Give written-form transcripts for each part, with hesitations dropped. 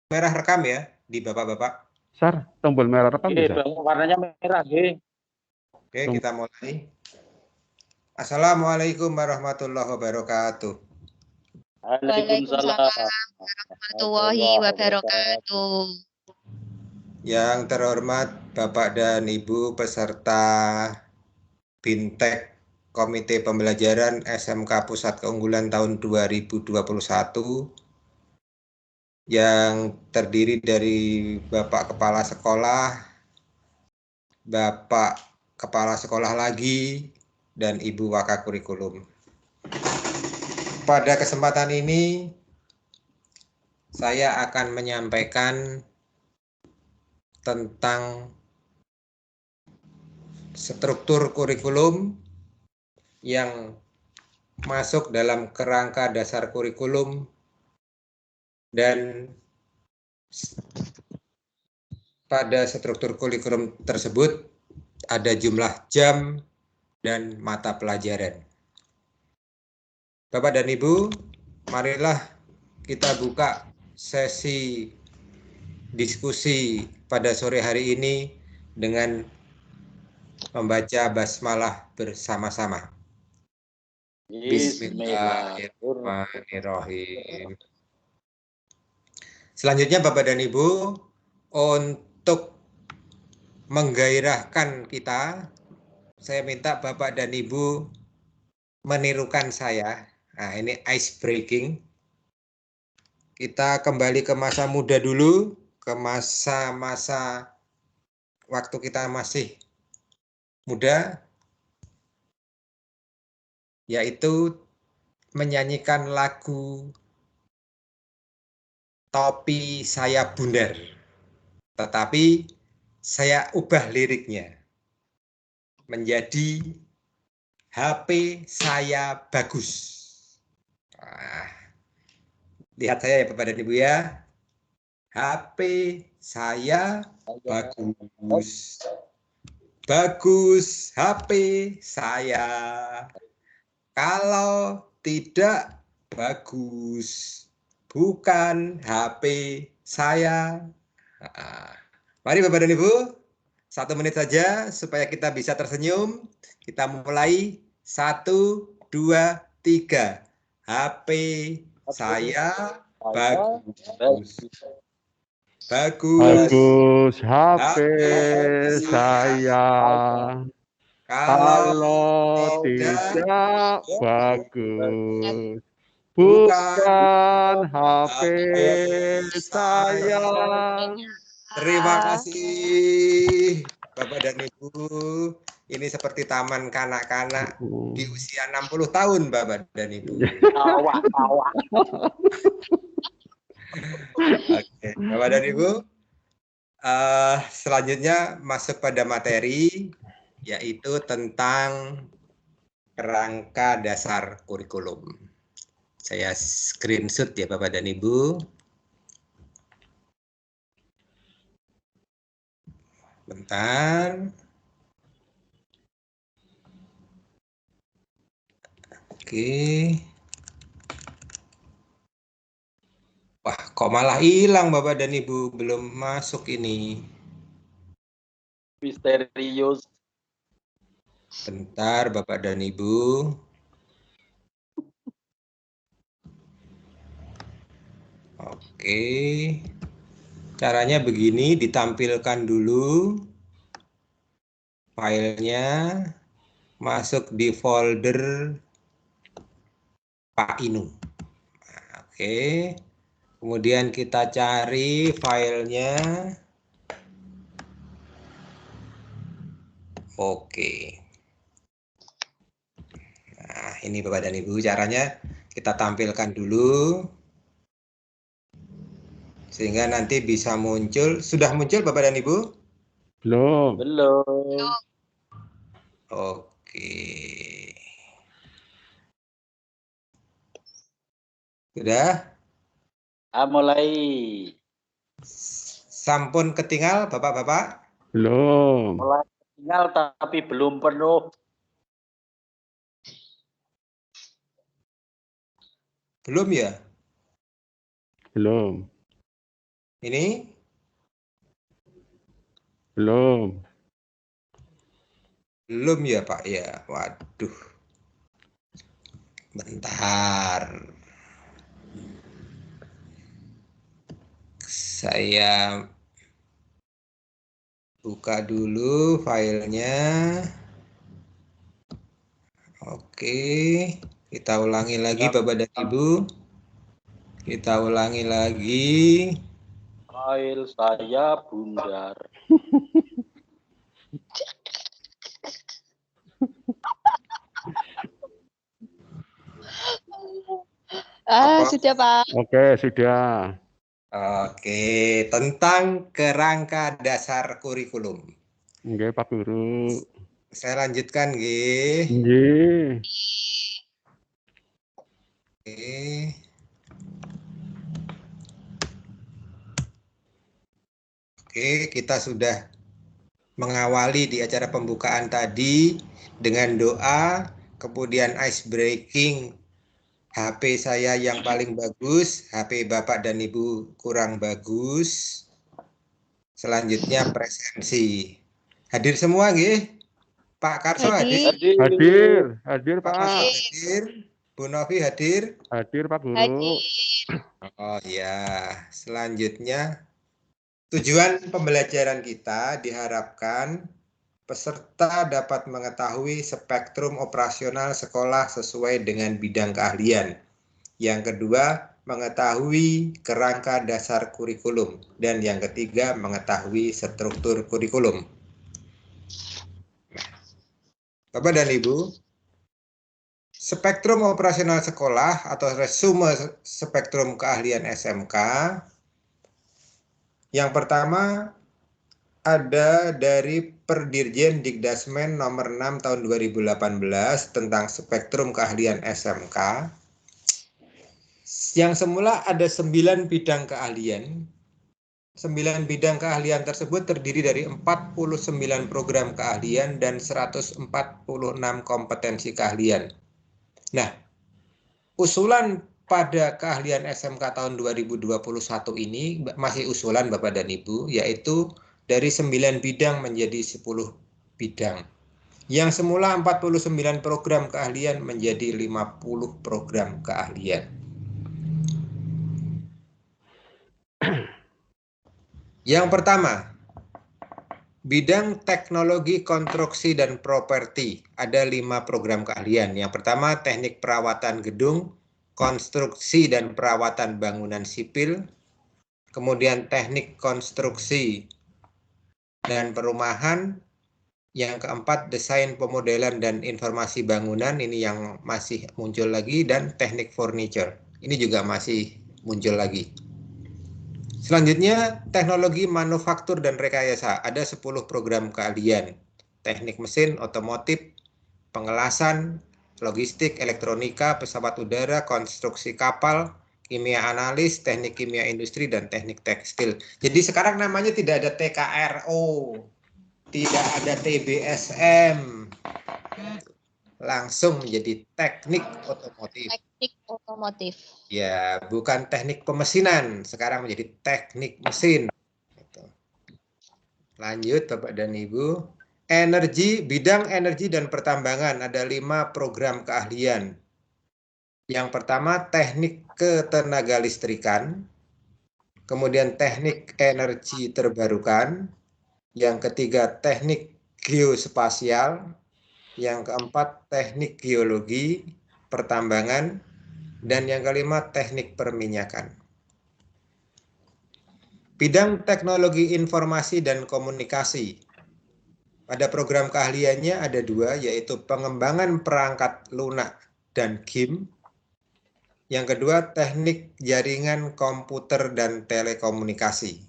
merah rekam ya di Bapak-bapak. Sar, tombol merah rekam Oke, bisa. warnanya merah, nggih. Oke, kita mulai. Assalamualaikum warahmatullahi wabarakatuh. Waalaikumsalam Warahmatullahi wabarakatuh. Yang terhormat Bapak dan Ibu peserta Bintek Komite Pembelajaran SMK Pusat Keunggulan tahun 2021 yang terdiri dari Bapak Kepala Sekolah, Bapak Kepala Sekolah lagi, dan Ibu Wakakurikulum. Pada kesempatan ini saya akan menyampaikan tentang struktur kurikulum yang masuk dalam kerangka dasar kurikulum dan pada struktur kurikulum tersebut ada jumlah jam dan mata pelajaran. Bapak dan Ibu, marilah kita buka sesi diskusi pada sore hari ini dengan membaca basmalah bersama-sama. Bismillahirrahmanirrahim. Selanjutnya Bapak dan Ibu, untuk menggairahkan kita, saya minta Bapak dan Ibu menirukan saya. Nah, ini ice breaking. Kita kembali ke masa muda dulu, ke masa-masa waktu kita masih muda, yaitu menyanyikan lagu Topi Saya Bundar. Tetapi saya ubah liriknya menjadi HP saya bagus. Nah, lihat saya ya Bapak dan Ibu ya. HP saya bagus. Bagus HP saya. Kalau tidak bagus, bukan HP saya. Nah, mari Bapak dan Ibu, 1 menit saja supaya kita bisa tersenyum. Kita mulai. 1, 2, 3. HP saya bagus. Bagus HP saya. Kalau tidak bagus, bukan HP saya. Terima kasih Bapak dan Ibu. Ini seperti taman kanak-kanak di usia 60 tahun Bapak dan Ibu. Oke, Bapak dan Ibu. Selanjutnya masuk pada materi, yaitu tentang kerangka dasar kurikulum. Saya screenshot ya Bapak dan Ibu. Bentar. Oke. Wah, kok malah hilang Bapak dan Ibu, belum masuk ini. Misterius. Bentar Bapak dan Ibu. Oke. Caranya begini, ditampilkan dulu filenya, masuk di folder Pak Inu. Oke. Kemudian kita cari filenya. Oke. Nah, ini Bapak dan Ibu caranya kita tampilkan dulu. Sehingga nanti bisa muncul. Sudah muncul Bapak dan Ibu? Belum. Belum. Oke. Sudah? Mulai. Sampun ketinggal Bapak-bapak? Belum. Mulai tinggal tapi belum penuh. Belum ya? Belum. Ini? Belum. Belum ya Pak ya. Waduh. Bentar. Saya buka dulu filenya. Oke. Kita ulangi lagi Bapak dan Ibu. Kita ulangi lagi. File saya bundar. Apa? Sudah Pak. Oke, sudah. Oke, tentang kerangka dasar kurikulum. Nggih, Pak Guru. Saya lanjutkan, nggih. Nggih. Oke. Oke, kita sudah mengawali di acara pembukaan tadi dengan doa, kemudian ice breaking. HP saya yang paling bagus, HP Bapak dan Ibu kurang bagus. Selanjutnya presensi. Hadir semua nggih? Pak Karso hadir? Hadir, Pak Pak. Karso hadir? Bu Novi hadir? Hadir, Pak Guru. Hadir. Oh ya, selanjutnya tujuan pembelajaran kita diharapkan peserta dapat mengetahui spektrum operasional sekolah sesuai dengan bidang keahlian. Yang kedua, mengetahui kerangka dasar kurikulum. Dan yang ketiga, mengetahui struktur kurikulum. Bapak dan Ibu, spektrum operasional sekolah atau resume spektrum keahlian SMK. Yang pertama ada dari Perdirjen Dikdasmen nomor 6 tahun 2018 tentang spektrum keahlian SMK. Yang semula ada 9 bidang keahlian. 9 bidang keahlian tersebut terdiri dari 49 program keahlian dan 146 kompetensi keahlian. Nah, usulan pada keahlian SMK tahun 2021 ini masih usulan Bapak dan Ibu, yaitu dari 9 bidang menjadi 10 bidang. Yang semula 49 program keahlian menjadi 50 program keahlian. Yang pertama, bidang teknologi konstruksi dan properti. Ada 5 program keahlian. Yang pertama, teknik perawatan gedung, konstruksi dan perawatan bangunan sipil. Kemudian teknik konstruksi dan perumahan. Yang keempat, desain pemodelan dan informasi bangunan. Ini yang masih muncul lagi. Dan teknik furniture. Ini juga masih muncul lagi. Selanjutnya, teknologi manufaktur dan rekayasa. Ada 10 program keahlian. Teknik mesin, otomotif, pengelasan, logistik, elektronika, pesawat udara, konstruksi kapal, kimia analis, teknik kimia industri, dan teknik tekstil. Jadi sekarang namanya tidak ada TKRO, tidak ada TBSM. Langsung menjadi teknik otomotif. Teknik otomotif. Ya, bukan teknik pemesinan, sekarang menjadi teknik mesin. Lanjut Bapak dan Ibu. Energi, bidang energi dan pertambangan ada 5 program keahlian. Yang pertama teknik ketenagalistrikan, kemudian teknik energi terbarukan, yang ketiga teknik geospasial, yang keempat teknik geologi, pertambangan, dan yang kelima teknik perminyakan. Bidang teknologi informasi dan komunikasi. Pada program keahliannya ada 2, yaitu pengembangan perangkat lunak dan game. Yang kedua, teknik jaringan komputer dan telekomunikasi.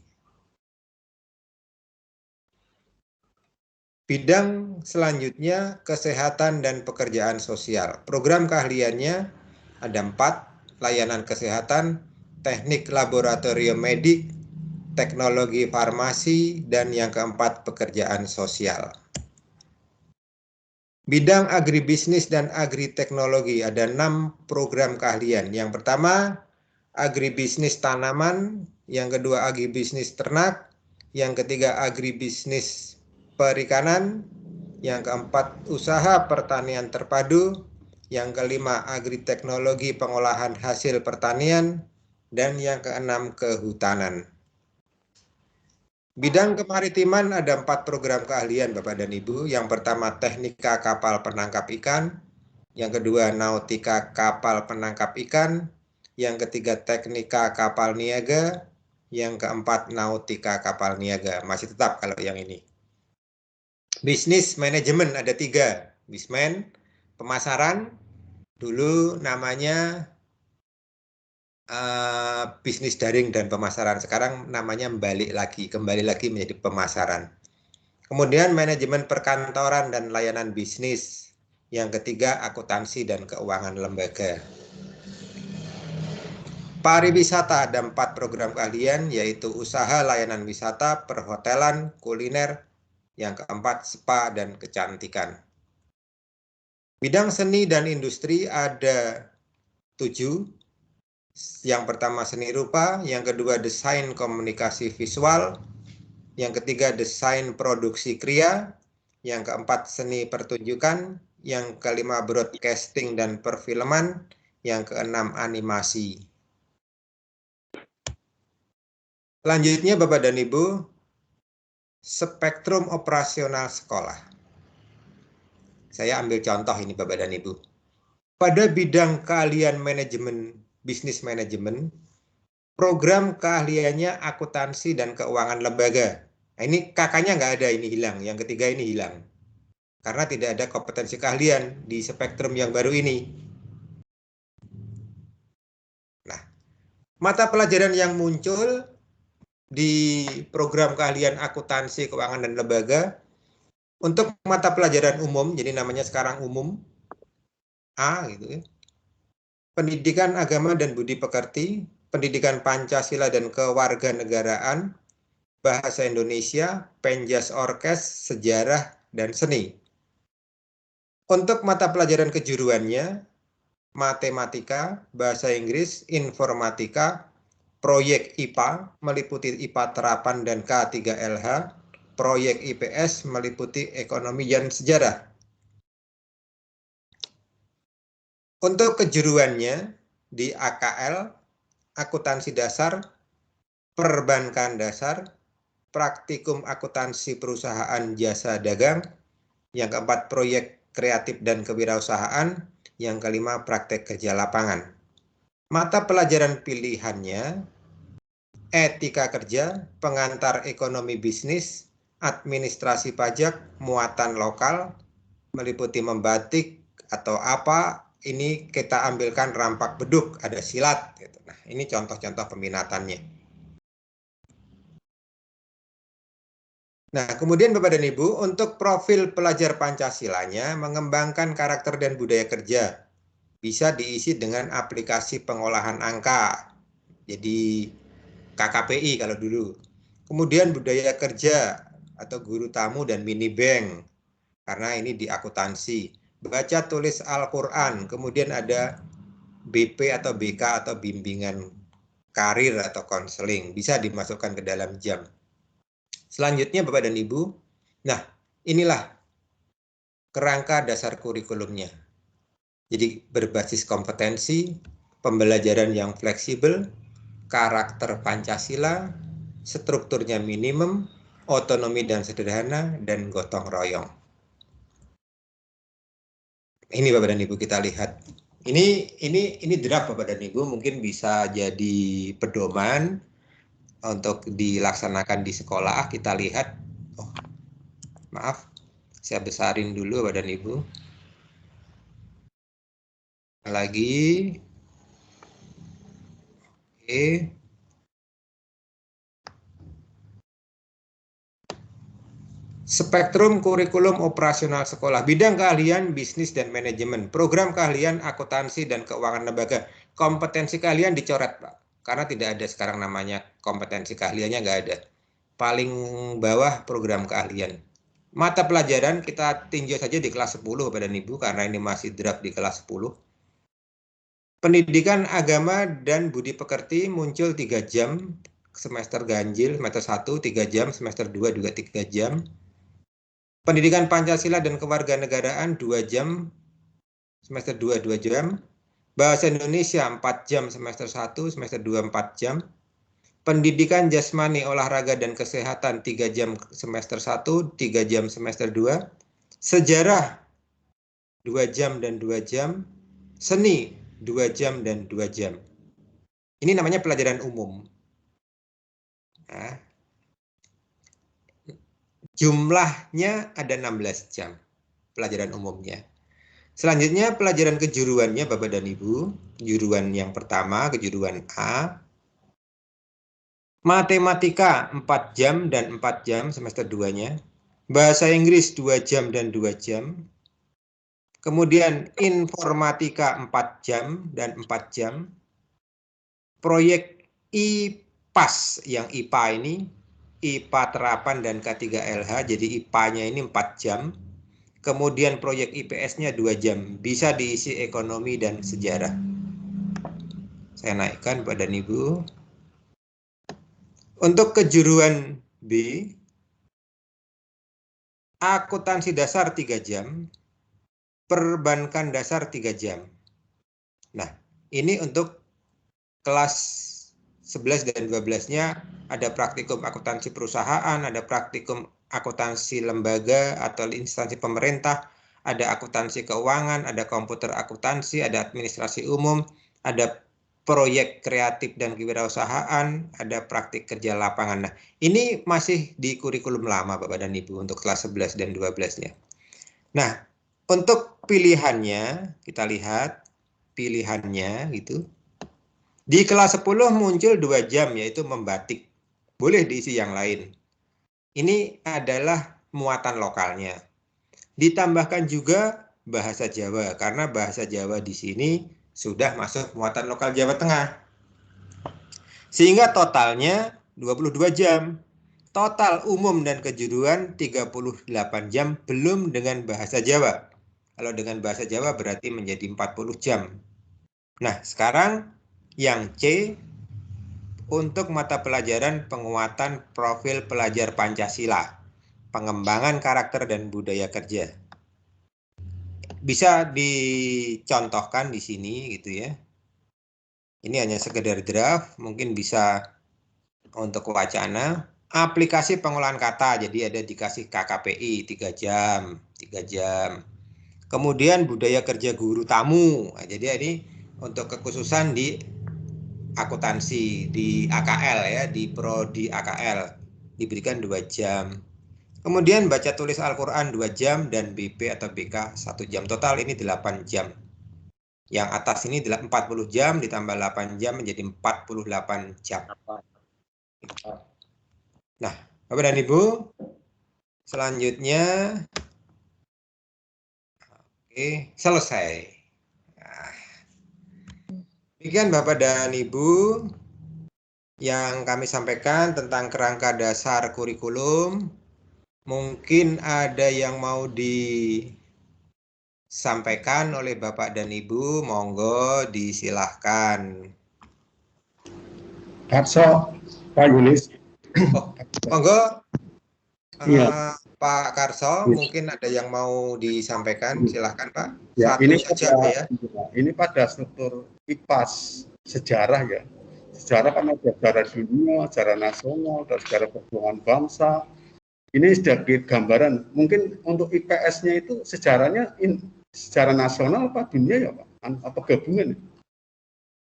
Bidang selanjutnya, kesehatan dan pekerjaan sosial. Program keahliannya ada 4, layanan kesehatan, teknik laboratorium medik, teknologi farmasi, dan yang keempat, pekerjaan sosial. Bidang agribisnis dan agriteknologi ada 6 program keahlian. Yang pertama, agribisnis tanaman, yang kedua agribisnis ternak, yang ketiga agribisnis perikanan, yang keempat usaha pertanian terpadu, yang kelima agriteknologi pengolahan hasil pertanian, dan yang keenam kehutanan. Bidang kemaritiman ada 4 program keahlian Bapak dan Ibu. Yang pertama teknika kapal penangkap ikan, yang kedua nautika kapal penangkap ikan, yang ketiga teknika kapal niaga, yang keempat nautika kapal niaga. Masih tetap kalau yang ini. Bisnis manajemen ada 3. Bisman, pemasaran, dulu namanya bisnis daring dan pemasaran. Sekarang namanya kembali lagi menjadi pemasaran. Kemudian manajemen perkantoran dan layanan bisnis. Yang ketiga akuntansi dan keuangan lembaga. Pariwisata ada 4 program keahlian, yaitu usaha layanan wisata, perhotelan, kuliner, yang keempat spa dan kecantikan. Bidang seni dan industri ada 7. Yang pertama seni rupa, yang kedua desain komunikasi visual, yang ketiga desain produksi kriya, yang keempat seni pertunjukan, yang kelima broadcasting dan perfilman, yang keenam animasi. Selanjutnya Bapak dan Ibu, spektrum operasional sekolah. Saya ambil contoh ini Bapak dan Ibu. Pada bidang keahlian manajemen, bisnis manajemen, program keahliannya akuntansi dan keuangan lembaga. Nah, ini kakaknya nggak ada, ini hilang. Yang ketiga ini hilang. Karena tidak ada kompetensi keahlian di spektrum yang baru ini. Nah, mata pelajaran yang muncul di program keahlian akuntansi, keuangan, dan lembaga, untuk mata pelajaran umum, jadi namanya sekarang umum, A gitu ya. Pendidikan agama dan budi pekerti, pendidikan Pancasila dan kewarganegaraan, bahasa Indonesia, penjas orkes, sejarah, dan seni. Untuk mata pelajaran kejuruannya, matematika, bahasa Inggris, informatika, proyek IPA, meliputi IPA terapan dan K3LH, proyek IPS, meliputi ekonomi dan sejarah. Untuk kejuruannya, di AKL, akuntansi dasar, perbankan dasar, praktikum akuntansi perusahaan jasa dagang, yang keempat proyek kreatif dan kewirausahaan, yang kelima praktek kerja lapangan. Mata pelajaran pilihannya, etika kerja, pengantar ekonomi bisnis, administrasi pajak, muatan lokal, meliputi membatik atau apa, ini kita ambilkan rampak beduk, ada silat. Nah, ini contoh-contoh peminatannya. Nah, kemudian Bapak dan Ibu, untuk profil pelajar Pancasilanya, mengembangkan karakter dan budaya kerja. Bisa diisi dengan aplikasi pengolahan angka. Jadi KKPI kalau dulu. Kemudian budaya kerja atau guru tamu dan mini bank. Karena ini di akuntansi. Baca tulis Al-Quran. Kemudian ada BP atau BK atau bimbingan karir atau konseling. Bisa dimasukkan ke dalam jam. Selanjutnya Bapak dan Ibu, nah inilah kerangka dasar kurikulumnya. Jadi berbasis kompetensi, pembelajaran yang fleksibel, karakter Pancasila, strukturnya minimum, otonomi dan sederhana, dan gotong royong. Ini Bapak dan Ibu kita lihat. Ini draft Bapak dan Ibu, mungkin bisa jadi pedoman untuk dilaksanakan di sekolah. Kita lihat. Oh, maaf, saya besarin dulu Bapak dan Ibu. Lagi. Oke. Spektrum kurikulum operasional sekolah, bidang keahlian bisnis dan manajemen, program keahlian akuntansi dan keuangan lembaga. Kompetensi keahlian dicoret, Pak, karena tidak ada sekarang namanya kompetensi keahliannya, nggak ada. Paling bawah program keahlian. Mata pelajaran kita tinjau saja di kelas 10 Bapak dan Ibu, karena ini masih draft di kelas 10. Pendidikan agama dan budi pekerti muncul 3 jam, semester ganjil, semester 1 3 jam, semester 2 juga 3 jam. Pendidikan Pancasila dan kewarganegaraan 2 jam, semester 2 2 jam. Bahasa Indonesia 4 jam, semester 1, semester 2 4 jam. Pendidikan jasmani, olahraga, dan kesehatan 3 jam semester 1, 3 jam semester 2. Sejarah 2 jam dan 2 jam. Seni 2 jam dan 2 jam. Ini namanya pelajaran umum. Nah, jumlahnya ada 16 jam pelajaran umumnya. Selanjutnya pelajaran kejuruannya Bapak dan Ibu. Kejuruan yang pertama, kejuruan A. Matematika 4 jam dan 4 jam semester 2-nya. Bahasa Inggris 2 jam dan 2 jam. Kemudian informatika 4 jam dan 4 jam. Proyek IPAS yang IPA ini, IPA terapan dan K3LH, jadi IPA-nya ini 4 jam. Kemudian proyek IPS-nya 2 jam. Bisa diisi ekonomi dan sejarah. Saya naikkan Bapak dan Ibu. Untuk kejuruan B, akuntansi dasar 3 jam, perbankan dasar 3 jam. Nah, ini untuk kelas 11 dan 12-nya ada praktikum akuntansi perusahaan, ada praktikum akuntansi lembaga atau instansi pemerintah, ada akuntansi keuangan, ada komputer akuntansi, ada administrasi umum, ada proyek kreatif dan kewirausahaan, ada praktik kerja lapangan. Nah, ini masih di kurikulum lama Bapak dan Ibu untuk kelas 11 dan 12-nya. Nah, untuk pilihannya, kita lihat pilihannya gitu. Di kelas 10 muncul 2 jam yaitu membatik. Boleh diisi yang lain. Ini adalah muatan lokalnya. Ditambahkan juga bahasa Jawa karena bahasa Jawa di sini sudah masuk muatan lokal Jawa Tengah. Sehingga totalnya 22 jam. Total umum dan kejuruan 38 jam belum dengan bahasa Jawa. Kalau dengan bahasa Jawa berarti menjadi 40 jam. Nah, sekarang yang C untuk mata pelajaran penguatan profil pelajar Pancasila, pengembangan karakter dan budaya kerja. Bisa dicontohkan di sini gitu ya. Ini hanya sekedar draft, mungkin bisa untuk wacana. Aplikasi pengolahan kata, jadi ada dikasih KKPI 3 jam, 3 jam. Kemudian budaya kerja guru tamu. Nah, jadi ini untuk kekhususan di akuntansi, di AKL ya, di prodi AKL diberikan 2 jam. Kemudian baca tulis Al-Quran 2 jam dan BP atau BK 1 jam. Total ini 8 jam. Yang atas ini 40 jam ditambah 8 jam menjadi 48 jam. Nah, Bapak dan Ibu, selanjutnya oke, selesai. Nah, demikian Bapak dan Ibu yang kami sampaikan tentang kerangka dasar kurikulum. Mungkin ada yang mau disampaikan oleh Bapak dan Ibu, monggo disilahkan. Karso, Pak Yunis. Oh, monggo. Iya. Pak Karso, mungkin ada yang mau disampaikan, silahkan Pak. Ya, Satu ini saja pada, ya. Ini pada struktur IPAS sejarah ya. Sejarah kan ada sejarah dunia, sejarah nasional, dan sejarah perjuangan bangsa. Ini sedikit gambaran. Mungkin untuk IPS-nya itu sejarahnya sejarah nasional apa dunia ya Pak? Apa gabungan?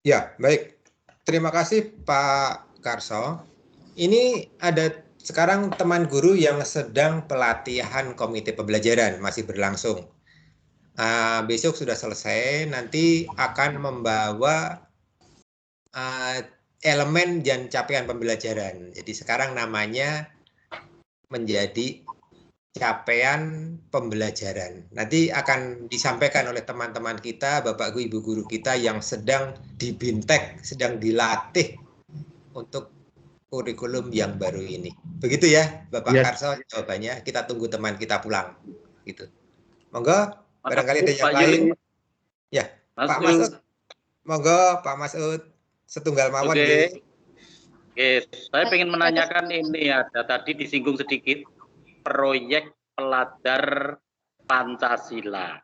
Ya, baik. Terima kasih Pak Karso. Ini ada sekarang teman guru yang sedang pelatihan komite pembelajaran, masih berlangsung. Besok sudah selesai, nanti akan membawa elemen dan capaian pembelajaran. Jadi sekarang namanya menjadi capaian pembelajaran. Nanti akan disampaikan oleh teman-teman kita, Bapak Guru, Ibu Guru kita yang sedang dibintek, sedang dilatih untuk kurikulum yang baru ini. Begitu ya, Bapak Ya. Karso jawabannya. Kita tunggu teman kita pulang. Gitu. Monggo, barangkali ada yang lain. Ya, Pak Masud. Monggo Pak Masud, setunggal mawon Oke. nggih. Oke, saya ingin menanyakan ini, ada tadi disinggung sedikit proyek pelajar Pancasila.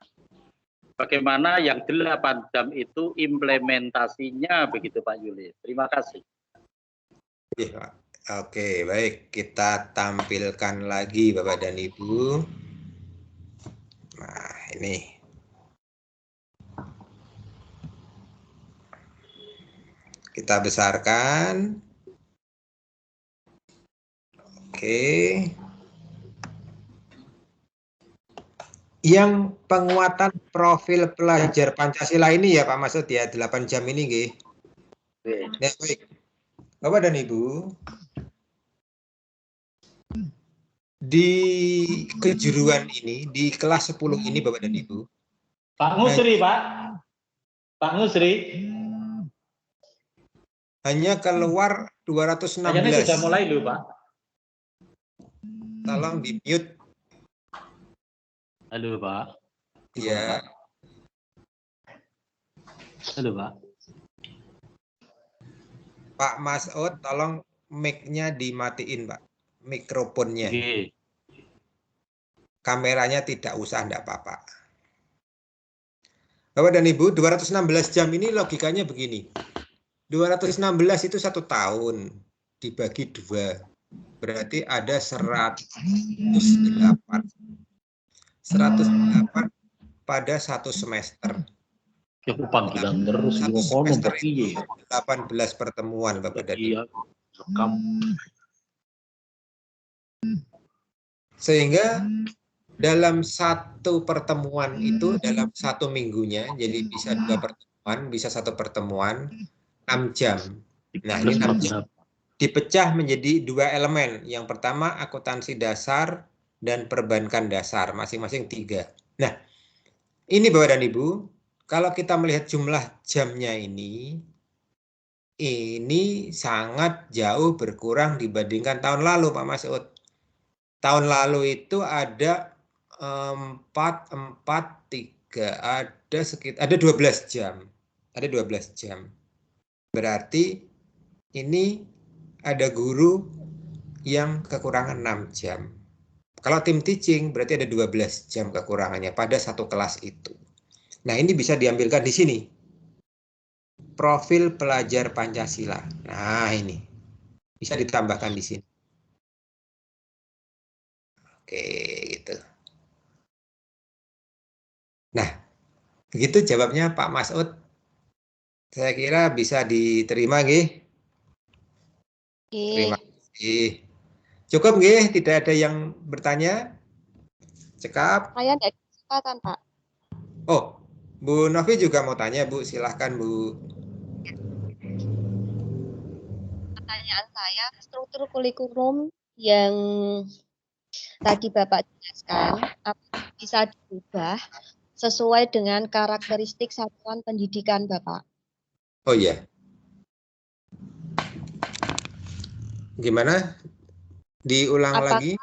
Bagaimana yang 8 jam itu implementasinya begitu Pak Yuli? Terima kasih. Iya, Pak. Oke, baik. Kita tampilkan lagi Bapak dan Ibu. Nah, ini. Kita besarkan. Oke. Yang penguatan profil pelajar Pancasila ini ya Pak Masud ya, 8 jam ini nggih. Ya, baik. Bapak dan Ibu, di kejuruan ini, di kelas 10 ini Bapak dan Ibu. Pak Ngusri, Pak. Pak Ngusri. Hanya keluar 216. Kayaknya sudah mulai loh, Pak. Tolong di-mute. Halo, Pak. Ya. Halo, Pak. Pak Masud, tolong mic-nya dimatiin, Pak. Mikrofonnya. Oke. Kameranya tidak usah, enggak apa-apa. Bapak dan Ibu, 216 jam ini logikanya begini. 216 itu 1 tahun dibagi 2. Berarti ada 108. 108 pada 1 semester. Ya panggilan terus Satu ngomong semester itu piye. 18 pertemuan Bapak dan Ibu. Iya. Rekam. Sehingga dalam 1 pertemuan itu dalam 1 minggunya, jadi bisa 2 pertemuan, bisa 1 pertemuan 6 jam. Nah, ini 6 jam. Dipecah menjadi 2 elemen. Yang pertama akuntansi dasar dan perbankan dasar, masing-masing 3. Nah, ini Bapak dan Ibu, kalau kita melihat jumlah jamnya ini sangat jauh berkurang dibandingkan tahun lalu Pak Masud. Tahun lalu itu ada 4, 3, ada 12 jam. Ada 12 jam. Berarti ini ada guru yang kekurangan 6 jam. Kalau tim teaching berarti ada 12 jam kekurangannya pada 1 kelas itu. Nah, ini bisa diambilkan di sini. Profil pelajar Pancasila. Nah, ini bisa ditambahkan di sini. Oke, gitu. Nah, begitu jawabnya Pak Masud. Saya kira bisa diterima nggih. Terima kasih. Cukup nggih, tidak ada yang bertanya? Cekap. Saya ada kesempatan, Pak. Oh, Bu Novi juga mau tanya, Bu. Silahkan, Bu. Pertanyaan saya, struktur kurikulum yang tadi Bapak jelaskan, apakah bisa diubah sesuai dengan karakteristik satuan pendidikan, Bapak? Oh iya. Gimana? Diulang lagi?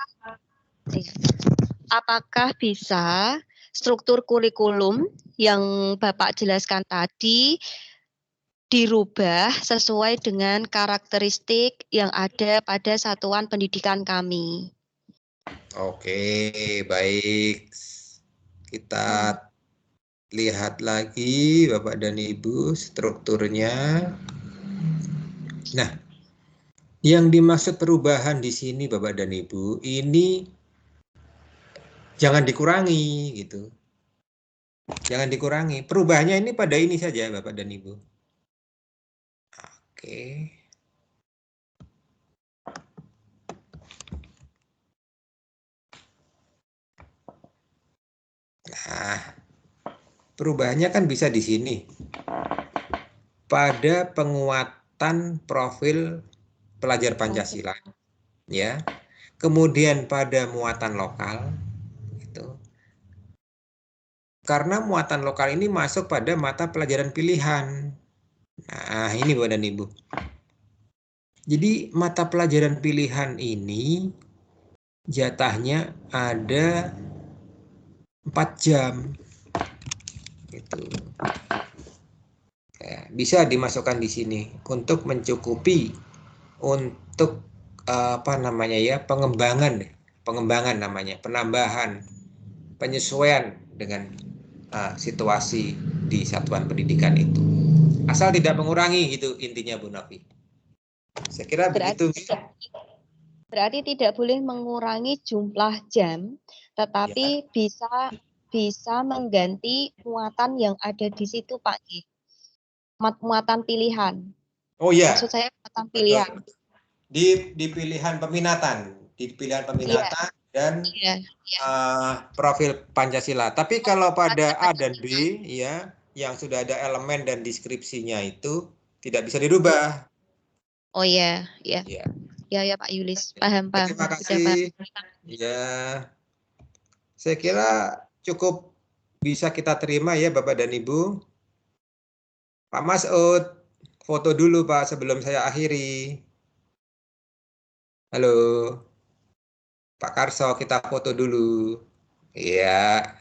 Apakah bisa struktur kurikulum yang Bapak jelaskan tadi dirubah sesuai dengan karakteristik yang ada pada satuan pendidikan kami? Oke, baik. Kita lihat lagi Bapak dan Ibu strukturnya. Nah, yang dimaksud perubahan di sini Bapak dan Ibu, ini jangan dikurangi gitu. Jangan dikurangi. Perubahannya ini pada ini saja Bapak dan Ibu. Oke. Nah, perubahannya kan bisa di sini. Pada penguatan profil pelajar Pancasila, ya. Kemudian pada muatan lokal, gitu. Karena muatan lokal ini masuk pada mata pelajaran pilihan. Nah, ini Bapak dan Ibu. Jadi mata pelajaran pilihan ini jatahnya ada 4 jam. Gitu. Ya, bisa dimasukkan di sini untuk mencukupi untuk apa namanya ya, pengembangan namanya, penambahan, penyesuaian dengan situasi di satuan pendidikan itu. Asal tidak mengurangi gitu intinya Bu Novi. Saya kira begitu. Berarti tidak boleh mengurangi jumlah jam, tetapi bisa mengganti muatan yang ada di situ, Pak. Muatan pilihan. Oh iya. Maksud saya muatan pilihan. Betul. Di pilihan peminatan, dan profil Pancasila. Tapi kalau pada A dan B ya, yang sudah ada elemen dan deskripsinya itu tidak bisa dirubah. Oh iya, ya. Ya Pak Yulis, paham. Terima kasih. Ya, saya kira cukup bisa kita terima ya Bapak dan Ibu. Pak Masud, foto dulu Pak sebelum saya akhiri. Halo, Pak Karso, kita foto dulu. Iya.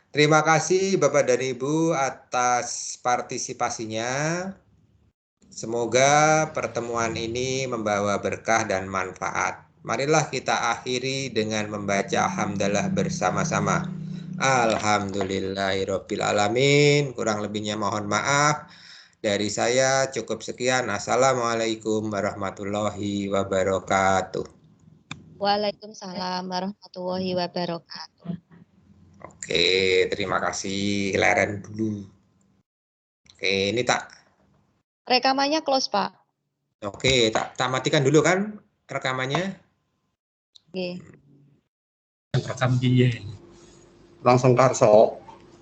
Terima kasih Bapak dan Ibu atas partisipasinya. Semoga pertemuan ini membawa berkah dan manfaat. Marilah kita akhiri dengan membaca hamdalah bersama-sama. Alhamdulillahirabbil alamin. Kurang lebihnya mohon maaf. Dari saya cukup sekian. Assalamualaikum warahmatullahi wabarakatuh. Waalaikumsalam warahmatullahi wabarakatuh. Oke, terima kasih. Leren dulu. Oke, ini tak. Rekamannya close, Pak. Oke, tak matikan dulu kan rekamannya. Oke. Rekam dia. Langsung Karso.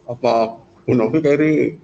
Apa Bu Novi kiri